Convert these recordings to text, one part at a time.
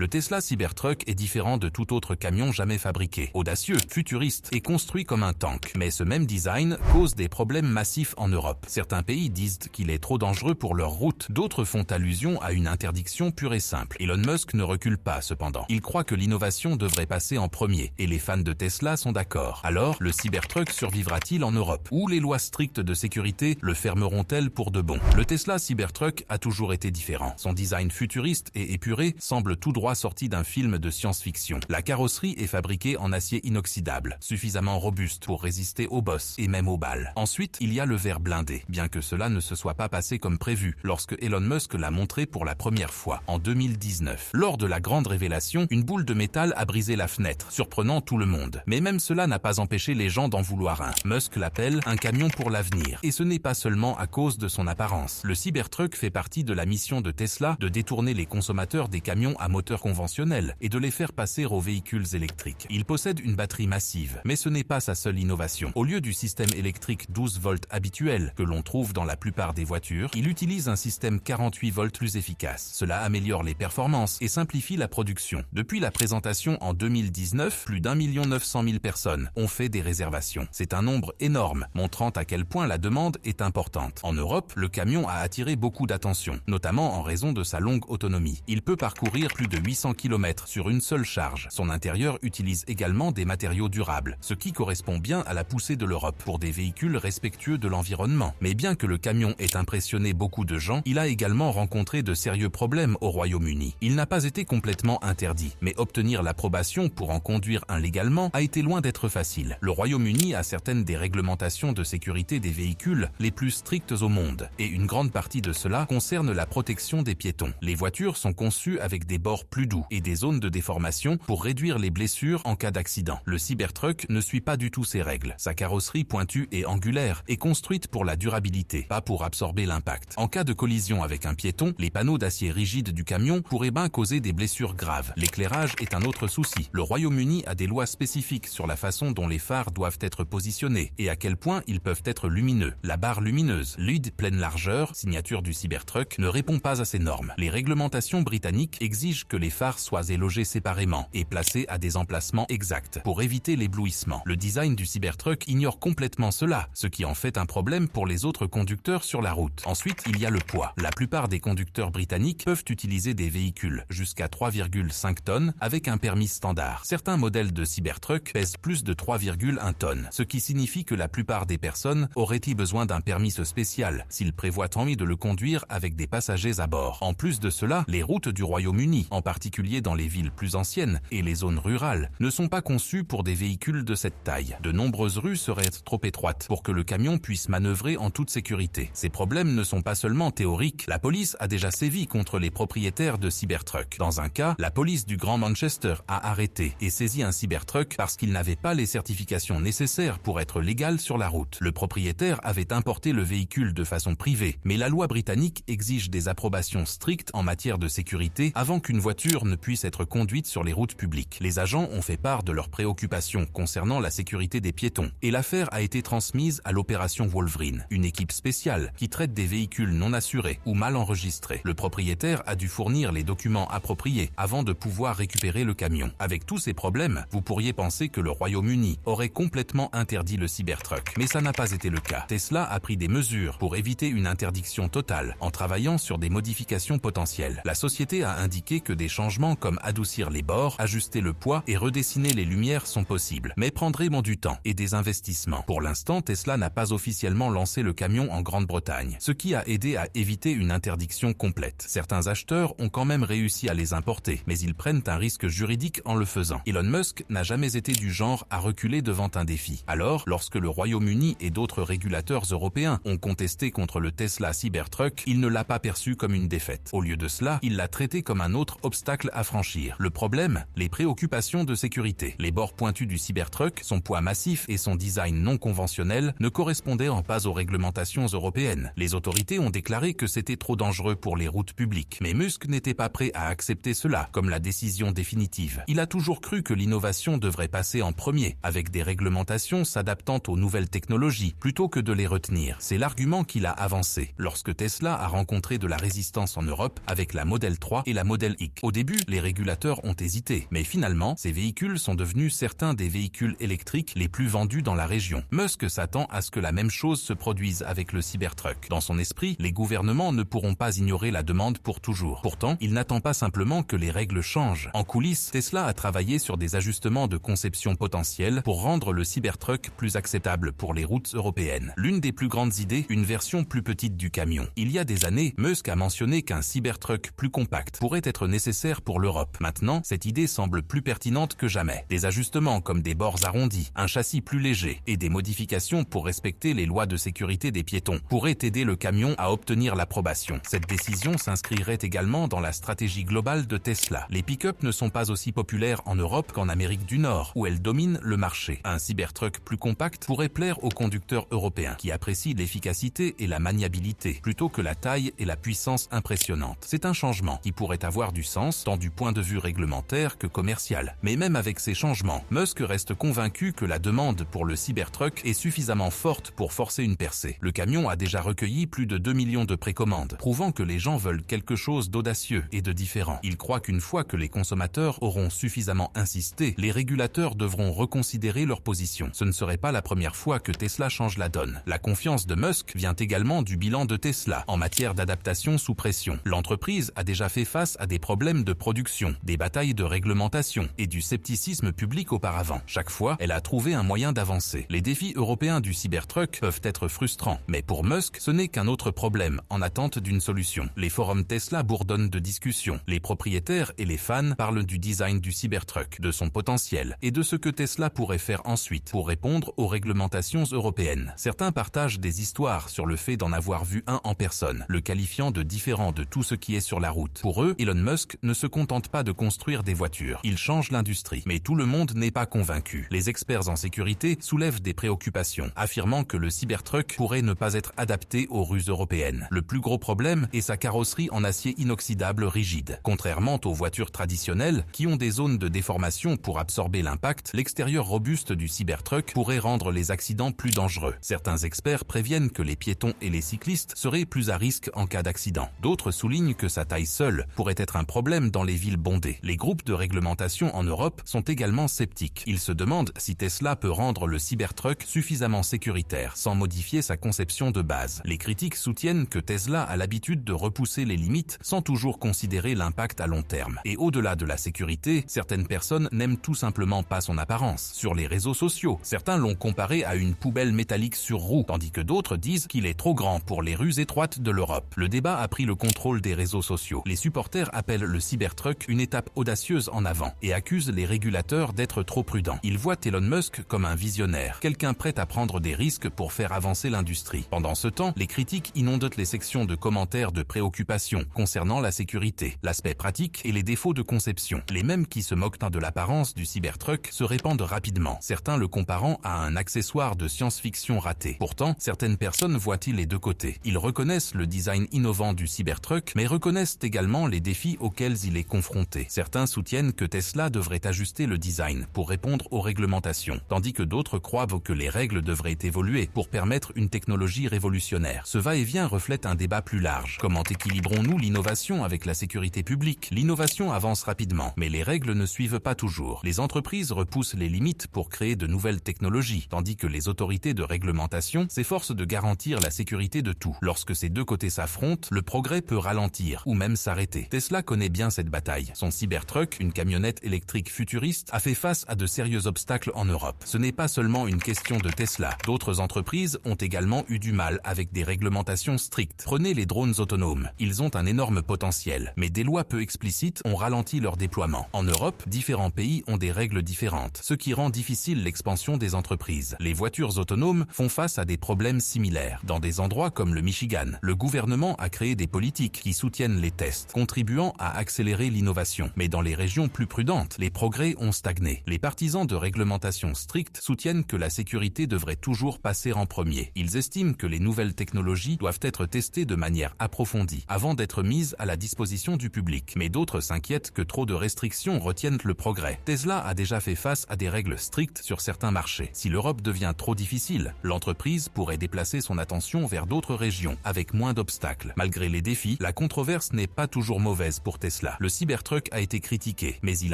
Le Tesla Cybertruck est différent de tout autre camion jamais fabriqué. Audacieux, futuriste et construit comme un tank. Mais ce même design cause des problèmes massifs en Europe. Certains pays disent qu'il est trop dangereux pour leur route, d'autres font allusion à une interdiction pure et simple. Elon Musk ne recule pas cependant. Il croit que l'innovation devrait passer en premier et les fans de Tesla sont d'accord. Alors, le Cybertruck survivra-t-il en Europe? Ou les lois strictes de sécurité le fermeront-elles pour de bon? Le Tesla Cybertruck a toujours été différent. Son design futuriste et épuré semble tout droit sorti d'un film de science-fiction. La carrosserie est fabriquée en acier inoxydable, suffisamment robuste pour résister aux bosses et même aux balles. Ensuite, il y a le verre blindé, bien que cela ne se soit pas passé comme prévu lorsque Elon Musk l'a montré pour la première fois, en 2019. Lors de la grande révélation, une boule de métal a brisé la fenêtre, surprenant tout le monde. Mais même cela n'a pas empêché les gens d'en vouloir un. Musk l'appelle un camion pour l'avenir. Et ce n'est pas seulement à cause de son apparence. Le Cybertruck fait partie de la mission de Tesla de détourner les consommateurs des camions à moteur conventionnel et de les faire passer aux véhicules électriques. Il possède une batterie massive, mais ce n'est pas sa seule innovation. Au lieu du système électrique 12 volts habituel que l'on trouve dans la plupart des voitures, il utilise un système 48 volts plus efficace. Cela améliore les performances et simplifie la production. Depuis la présentation en 2019, plus d'1 900 000 personnes ont fait des réservations. C'est un nombre énorme, montrant à quel point la demande est importante. En Europe, le camion a attiré beaucoup d'attention, notamment en raison de sa longue autonomie. Il peut parcourir plus de 800 km sur une seule charge. Son intérieur utilise également des matériaux durables, ce qui correspond bien à la poussée de l'Europe pour des véhicules respectueux de l'environnement. Mais bien que le camion ait impressionné beaucoup de gens, il a également rencontré de sérieux problèmes au Royaume-Uni. Il n'a pas été complètement interdit, mais obtenir l'approbation pour en conduire un légalement a été loin d'être facile. Le Royaume-Uni a certaines des réglementations de sécurité des véhicules les plus strictes au monde, et une grande partie de cela concerne la protection des piétons. Les voitures sont conçues avec des bords plus doux et des zones de déformation pour réduire les blessures en cas d'accident. Le Cybertruck ne suit pas du tout ces règles. Sa carrosserie pointue et angulaire est construite pour la durabilité, pas pour absorber l'impact. En cas de collision avec un piéton, les panneaux d'acier rigide du camion pourraient bien causer des blessures graves. L'éclairage est un autre souci. Le Royaume-Uni a des lois spécifiques sur la façon dont les phares doivent être positionnés et à quel point ils peuvent être lumineux. La barre lumineuse, LED pleine largeur, signature du Cybertruck, ne répond pas à ces normes. Les réglementations britanniques exigent que les phares soient élogés séparément et placés à des emplacements exacts pour éviter l'éblouissement. Le design du Cybertruck ignore complètement cela, ce qui en fait un problème pour les autres conducteurs sur la route. Ensuite, il y a le poids. La plupart des conducteurs britanniques peuvent utiliser des véhicules jusqu'à 3,5 tonnes avec un permis standard. Certains modèles de Cybertruck pèsent plus de 3,1 tonnes, ce qui signifie que la plupart des personnes auraient-ils besoin d'un permis spécial s'ils prévoient envie de le conduire avec des passagers à bord. En plus de cela, les routes du Royaume-Uni, en particulier dans les villes plus anciennes et les zones rurales, ne sont pas conçues pour des véhicules de cette taille. De nombreuses rues seraient trop étroites pour que le camion puisse manœuvrer en toute sécurité. Ces problèmes ne sont pas seulement théoriques, la police a déjà sévi contre les propriétaires de Cybertruck. Dans un cas, la police du Grand Manchester a arrêté et saisi un Cybertruck parce qu'il n'avait pas les certifications nécessaires pour être légal sur la route. Le propriétaire avait importé le véhicule de façon privée, mais la loi britannique exige des approbations strictes en matière de sécurité avant qu'une voiture ne puisse être conduite sur les routes publiques. Les agents ont fait part de leurs préoccupations concernant la sécurité des piétons et l'affaire a été transmise à l'opération Wolverine, une équipe spéciale qui traite des véhicules non assurés ou mal enregistrés. Le propriétaire a dû fournir les documents appropriés avant de pouvoir récupérer le camion. Avec tous ces problèmes, vous pourriez penser que le Royaume-Uni aurait complètement interdit le Cybertruck, mais ça n'a pas été le cas. Tesla a pris des mesures pour éviter une interdiction totale en travaillant sur des modifications potentielles. La société a indiqué que des changements comme adoucir les bords, ajuster le poids et redessiner les lumières sont possibles, mais prendraient du temps et des investissements. Pour l'instant, Tesla n'a pas officiellement lancé le camion en Grande-Bretagne, ce qui a aidé à éviter une interdiction complète. Certains acheteurs ont quand même réussi à les importer, mais ils prennent un risque juridique en le faisant. Elon Musk n'a jamais été du genre à reculer devant un défi. Alors, lorsque le Royaume-Uni et d'autres régulateurs européens ont contesté contre le Tesla Cybertruck, il ne l'a pas perçu comme une défaite. Au lieu de cela, il l'a traité comme un autre obstacle à franchir. Le problème, les préoccupations de sécurité. Les bords pointus du Cybertruck, son poids massif et son design non conventionnel ne correspondaient pas aux réglementations européennes. Les autorités ont déclaré que c'était trop dangereux pour les routes publiques. Mais Musk n'était pas prêt à accepter cela comme la décision définitive. Il a toujours cru que l'innovation devrait passer en premier, avec des réglementations s'adaptant aux nouvelles technologies, plutôt que de les retenir. C'est l'argument qu'il a avancé lorsque Tesla a rencontré de la résistance en Europe avec la Model 3 et la Model X. Au Au début, les régulateurs ont hésité, mais finalement, ces véhicules sont devenus certains des véhicules électriques les plus vendus dans la région. Musk s'attend à ce que la même chose se produise avec le Cybertruck. Dans son esprit, les gouvernements ne pourront pas ignorer la demande pour toujours. Pourtant, il n'attend pas simplement que les règles changent. En coulisses, Tesla a travaillé sur des ajustements de conception potentiels pour rendre le Cybertruck plus acceptable pour les routes européennes. L'une des plus grandes idées, une version plus petite du camion. Il y a des années, Musk a mentionné qu'un Cybertruck plus compact pourrait être nécessaire pour l'Europe. Maintenant, cette idée semble plus pertinente que jamais. Des ajustements comme des bords arrondis, un châssis plus léger et des modifications pour respecter les lois de sécurité des piétons pourraient aider le camion à obtenir l'approbation. Cette décision s'inscrirait également dans la stratégie globale de Tesla. Les pick-up ne sont pas aussi populaires en Europe qu'en Amérique du Nord, où elles dominent le marché. Un Cybertruck plus compact pourrait plaire aux conducteurs européens, qui apprécient l'efficacité et la maniabilité, plutôt que la taille et la puissance impressionnante. C'est un changement qui pourrait avoir du sens, tant du point de vue réglementaire que commercial. Mais même avec ces changements, Musk reste convaincu que la demande pour le Cybertruck est suffisamment forte pour forcer une percée. Le camion a déjà recueilli plus de 2 millions de précommandes, prouvant que les gens veulent quelque chose d'audacieux et de différent. Il croit qu'une fois que les consommateurs auront suffisamment insisté, les régulateurs devront reconsidérer leur position. Ce ne serait pas la première fois que Tesla change la donne. La confiance de Musk vient également du bilan de Tesla en matière d'adaptation sous pression. L'entreprise a déjà fait face à des problèmes de production, des batailles de réglementation et du scepticisme public auparavant. Chaque fois, elle a trouvé un moyen d'avancer. Les défis européens du Cybertruck peuvent être frustrants, mais pour Musk, ce n'est qu'un autre problème en attente d'une solution. Les forums Tesla bourdonnent de discussions. Les propriétaires et les fans parlent du design du Cybertruck, de son potentiel et de ce que Tesla pourrait faire ensuite pour répondre aux réglementations européennes. Certains partagent des histoires sur le fait d'en avoir vu un en personne, le qualifiant de différent de tout ce qui est sur la route. Pour eux, Elon Musk ne se contente pas de construire des voitures. Il change l'industrie. Mais tout le monde n'est pas convaincu. Les experts en sécurité soulèvent des préoccupations, affirmant que le Cybertruck pourrait ne pas être adapté aux rues européennes. Le plus gros problème est sa carrosserie en acier inoxydable rigide. Contrairement aux voitures traditionnelles, qui ont des zones de déformation pour absorber l'impact, l'extérieur robuste du Cybertruck pourrait rendre les accidents plus dangereux. Certains experts préviennent que les piétons et les cyclistes seraient plus à risque en cas d'accident. D'autres soulignent que sa taille seule pourrait être un problème dans les villes bondées. Les groupes de réglementation en Europe sont également sceptiques. Ils se demandent si Tesla peut rendre le Cybertruck suffisamment sécuritaire sans modifier sa conception de base. Les critiques soutiennent que Tesla a l'habitude de repousser les limites sans toujours considérer l'impact à long terme. Et au-delà de la sécurité, certaines personnes n'aiment tout simplement pas son apparence. Sur les réseaux sociaux, certains l'ont comparé à une poubelle métallique sur roue, tandis que d'autres disent qu'il est trop grand pour les rues étroites de l'Europe. Le débat a pris le contrôle des réseaux sociaux. Les supporters appellent le Cybertruck une étape audacieuse en avant et accusent les régulateurs d'être trop prudents. Ils voient Elon Musk comme un visionnaire, quelqu'un prêt à prendre des risques pour faire avancer l'industrie. Pendant ce temps, les critiques inondent les sections de commentaires de préoccupation concernant la sécurité, l'aspect pratique et les défauts de conception. Les mêmes qui se moquent de l'apparence du Cybertruck se répandent rapidement, certains le comparant à un accessoire de science-fiction raté. Pourtant, certaines personnes voient-ils les deux côtés. Ils reconnaissent le design innovant du Cybertruck, mais reconnaissent également les défis auxquels il est confronté. Certains soutiennent que Tesla devrait ajuster le design pour répondre aux réglementations, tandis que d'autres croient que les règles devraient évoluer pour permettre une technologie révolutionnaire. Ce va-et-vient reflète un débat plus large. Comment équilibrons-nous l'innovation avec la sécurité publique? L'innovation avance rapidement, mais les règles ne suivent pas toujours. Les entreprises repoussent les limites pour créer de nouvelles technologies, tandis que les autorités de réglementation s'efforcent de garantir la sécurité de tout. Lorsque ces deux côtés s'affrontent, le progrès peut ralentir ou même s'arrêter. Tesla connaît bien cette bataille. Son Cybertruck, une camionnette électrique futuriste, a fait face à de sérieux obstacles en Europe. Ce n'est pas seulement une question de Tesla. D'autres entreprises ont également eu du mal avec des réglementations strictes. Prenez les drones autonomes. Ils ont un énorme potentiel, mais des lois peu explicites ont ralenti leur déploiement. En Europe, différents pays ont des règles différentes, ce qui rend difficile l'expansion des entreprises. Les voitures autonomes font face à des problèmes similaires. Dans des endroits comme le Michigan, le gouvernement a créé des politiques qui soutiennent les tests, contribuant à accélérer l'innovation. Mais dans les régions plus prudentes, les progrès ont stagné. Les partisans de réglementation strictes soutiennent que la sécurité devrait toujours passer en premier. Ils estiment que les nouvelles technologies doivent être testées de manière approfondie avant d'être mises à la disposition du public. Mais d'autres s'inquiètent que trop de restrictions retiennent le progrès. Tesla a déjà fait face à des règles strictes sur certains marchés. Si l'Europe devient trop difficile, l'entreprise pourrait déplacer son attention vers d'autres régions avec moins d'obstacles. Malgré les défis, la controverse n'est pas toujours mauvaise pour Tesla. Tesla. Le Cybertruck a été critiqué, mais il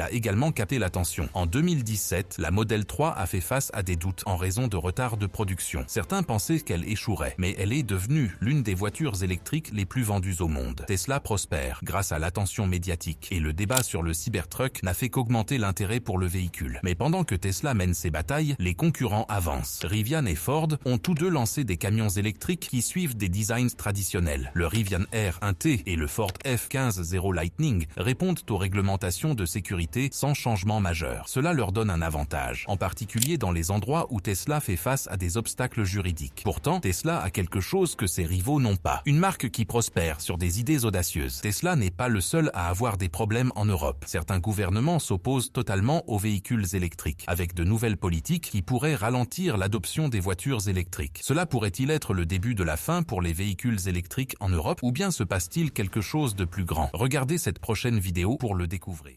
a également capté l'attention. En 2017, la Model 3 a fait face à des doutes en raison de retard de production. Certains pensaient qu'elle échouerait, mais elle est devenue l'une des voitures électriques les plus vendues au monde. Tesla prospère grâce à l'attention médiatique et le débat sur le Cybertruck n'a fait qu'augmenter l'intérêt pour le véhicule. Mais pendant que Tesla mène ses batailles, les concurrents avancent. Rivian et Ford ont tous deux lancé des camions électriques qui suivent des designs traditionnels. Le Rivian R1T et le Ford F-15 Zero Lightning répondent aux réglementations de sécurité sans changement majeur. Cela leur donne un avantage, en particulier dans les endroits où Tesla fait face à des obstacles juridiques. Pourtant, Tesla a quelque chose que ses rivaux n'ont pas. Une marque qui prospère sur des idées audacieuses. Tesla n'est pas le seul à avoir des problèmes en Europe. Certains gouvernements s'opposent totalement aux véhicules électriques, avec de nouvelles politiques qui pourraient ralentir l'adoption des voitures électriques. Cela pourrait-il être le début de la fin pour les véhicules électriques en Europe, ou bien se passe-t-il quelque chose de plus grand? Regardez cette prochaine vidéo pour le découvrir.